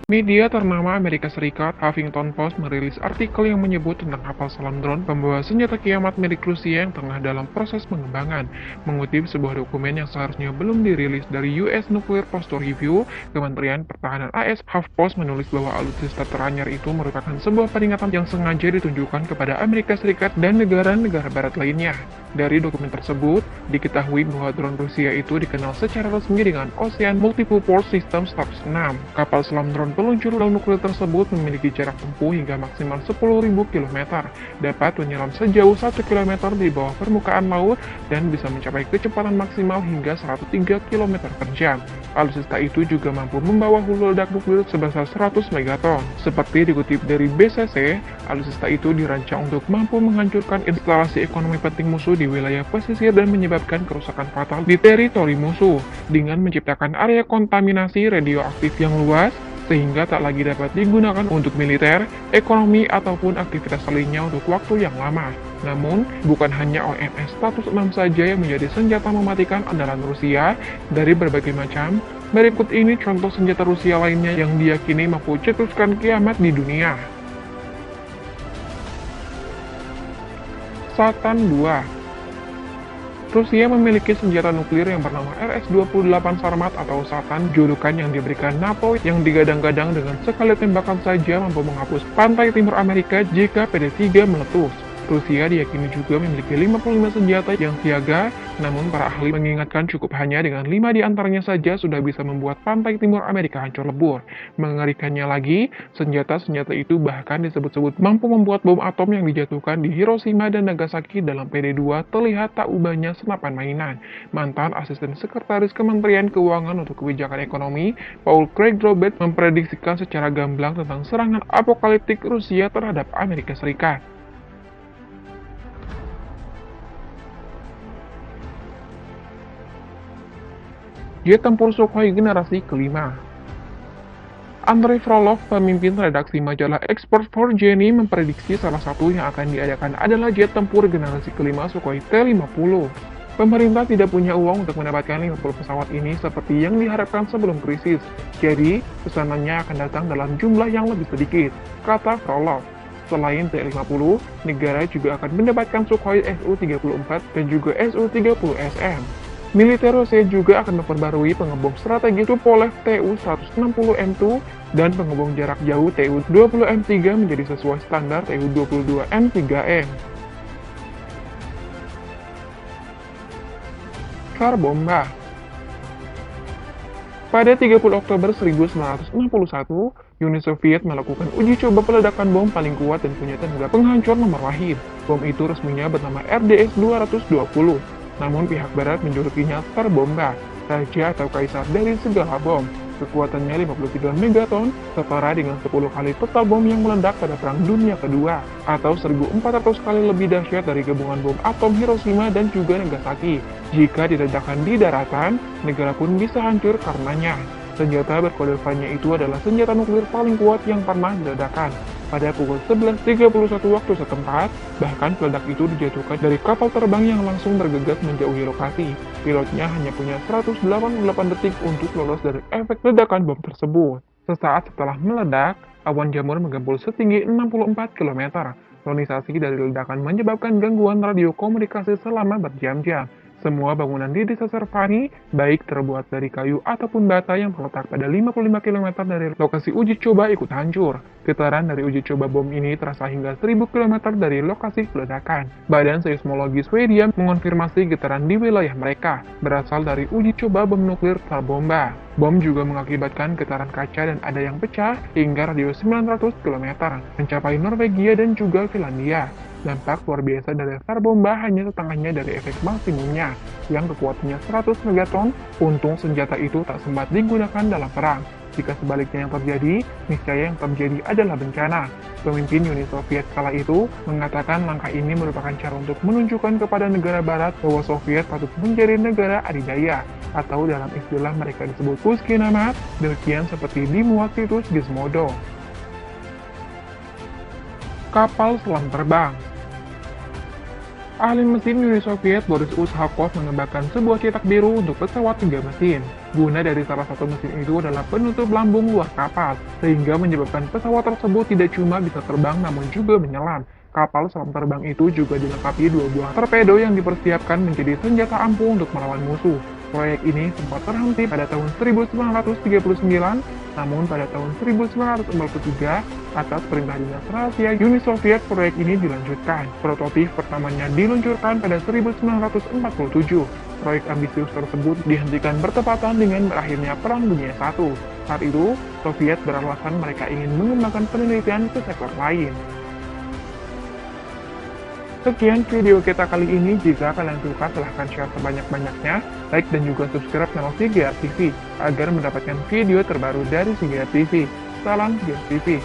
Media ternama Amerika Serikat, Huffington Post, merilis artikel yang menyebut tentang kapal selam drone pembawa senjata kiamat milik Rusia yang tengah dalam proses pengembangan. Mengutip sebuah dokumen yang seharusnya belum dirilis dari US Nuclear Posture Review, Kementerian Pertahanan AS, HuffPost menulis bahwa alutsista teranyar itu merupakan sebuah peringatan yang sengaja ditunjukkan kepada Amerika Serikat dan negara-negara barat lainnya. Dari dokumen tersebut, diketahui bahwa drone Rusia itu dikenal secara resmi dengan Ocean Multipurpose System Status 6. Kapal selam drone peluncur nuklir tersebut memiliki jarak tempuh hingga maksimal 10.000 km, dapat menyelam sejauh 1 km di bawah permukaan laut, dan bisa mencapai kecepatan maksimal hingga 103 km per jam. Alutsista itu juga mampu membawa hulu ledak nuklir sebesar 100 megaton. Seperti dikutip dari BCC, alutsista itu dirancang untuk mampu menghancurkan instalasi ekonomi penting musuh di wilayah pesisir dan menyebabkan kerusakan fatal di teritori musuh, dengan menciptakan area kontaminasi radioaktif yang luas, sehingga tak lagi dapat digunakan untuk militer, ekonomi, ataupun aktivitas lainnya untuk waktu yang lama. Namun, bukan hanya OMS status 6 saja yang menjadi senjata mematikan andalan Rusia dari berbagai macam. Berikut ini contoh senjata Rusia lainnya yang diyakini mampu cetuskan kiamat di dunia. Satan II. Rusia memiliki senjata nuklir yang bernama RS-28 Sarmat atau Satan, julukan yang diberikan NATO yang digadang-gadang dengan sekali tembakan saja mampu menghapus pantai timur Amerika jika PD-3 meletus. Rusia diyakini juga memiliki 55 senjata yang siaga, namun para ahli mengingatkan cukup hanya dengan 5 di antaranya saja sudah bisa membuat pantai timur Amerika hancur lebur. Mengerikannya lagi, senjata-senjata itu bahkan disebut-sebut mampu membuat bom atom yang dijatuhkan di Hiroshima dan Nagasaki dalam PD-2 terlihat tak ubahnya senapan mainan. Mantan asisten sekretaris Kementerian Keuangan untuk Kebijakan Ekonomi, Paul Craig Robert, memprediksikan secara gamblang tentang serangan apokaliptik Rusia terhadap Amerika Serikat. Jet tempur Sukhoi generasi kelima. Andrei Frolov, pemimpin redaksi majalah Export for Genie, memprediksi salah satu yang akan diadakan adalah jet tempur generasi kelima Sukhoi T-50. Pemerintah tidak punya uang untuk mendapatkan 50 pesawat ini seperti yang diharapkan sebelum krisis, jadi pesanannya akan datang dalam jumlah yang lebih sedikit, kata Frolov. Selain T-50, negara juga akan mendapatkan Sukhoi Su-34 dan juga Su-30SM. Militer Rusia juga akan memperbarui pengebom strategis Tupolev Tu-160M2 dan pengebom jarak jauh Tu-20M3 menjadi sesuai standar Tu-22M3M. Tsar Bomba. Pada 30 Oktober 1961, Uni Soviet melakukan uji coba peledakan bom paling kuat dan punya tenaga penghancur nomor lahir. Bom itu resminya bernama RDS-220. Namun pihak barat menjulukinya Tsar Bomba, raja atau kaisar dari segala bom. Kekuatannya 53 megaton, setara dengan 10 kali total bom yang meledak pada Perang Dunia Kedua, atau 1.400 kali lebih dahsyat dari gabungan bom atom Hiroshima dan juga Nagasaki. Jika diledakkan di daratan, negara pun bisa hancur karenanya. Senjata berkode V-nya itu adalah senjata nuklir paling kuat yang pernah diledakkan. Pada pukul 11.31 waktu setempat, bahkan peledak itu dijatuhkan dari kapal terbang yang langsung bergegas menjauhi lokasi. Pilotnya hanya punya 188 detik untuk lolos dari efek ledakan bom tersebut. Sesaat setelah meledak, awan jamur menggempur setinggi 64 km. Ionisasi dari ledakan menyebabkan gangguan radio komunikasi selama berjam-jam. Semua bangunan di desa Servani, baik terbuat dari kayu ataupun bata yang terletak pada 55 km dari lokasi uji coba ikut hancur. Getaran dari uji coba bom ini terasa hingga 1000 km dari lokasi ledakan. Badan Seismologi Swedia mengonfirmasi getaran di wilayah mereka berasal dari uji coba bom nuklir Tsar Bomba. Bom juga mengakibatkan getaran kaca dan ada yang pecah hingga radius 900 km, mencapai Norwegia dan juga Finlandia. Dampak luar biasa dari Tsar Bomba hanya setengahnya dari efek maksimumnya, yang kekuatannya 100 megaton. Untung senjata itu tak sempat digunakan dalam perang. Jika sebaliknya yang terjadi, niscaya yang terjadi adalah bencana. Pemimpin Uni Soviet kala itu mengatakan langkah ini merupakan cara untuk menunjukkan kepada negara barat bahwa Soviet patut menjadi negara adidaya, atau dalam istilah mereka disebut Pushkinamat, demikian seperti dimuat situs Gizmodo. Kapal selam terbang. Ahli mesin Uni Soviet Boris Ushakov mengembangkan sebuah cetak biru untuk pesawat 3 mesin. Guna dari salah satu mesin itu adalah penutup lambung luar kapal, sehingga menyebabkan pesawat tersebut tidak cuma bisa terbang namun juga menyelam. Kapal selam terbang itu juga dilengkapi 2 buah torpedo yang dipersiapkan menjadi senjata ampuh untuk melawan musuh. Proyek ini sempat terhenti pada tahun 1939, namun pada tahun 1943, atas perintah Dinas Rahasia Uni Soviet, proyek ini dilanjutkan. Prototip pertamanya diluncurkan pada 1947. Proyek ambisius tersebut dihentikan bertepatan dengan berakhirnya Perang Dunia I. Saat itu, Soviet beralasan mereka ingin mengembangkan penelitian ke sektor lain. Sekian video kita kali ini. Jika kalian suka, silahkan share sebanyak-banyaknya, like dan juga subscribe channel CGR TV agar mendapatkan video terbaru dari CGR TV. Salam CGR TV.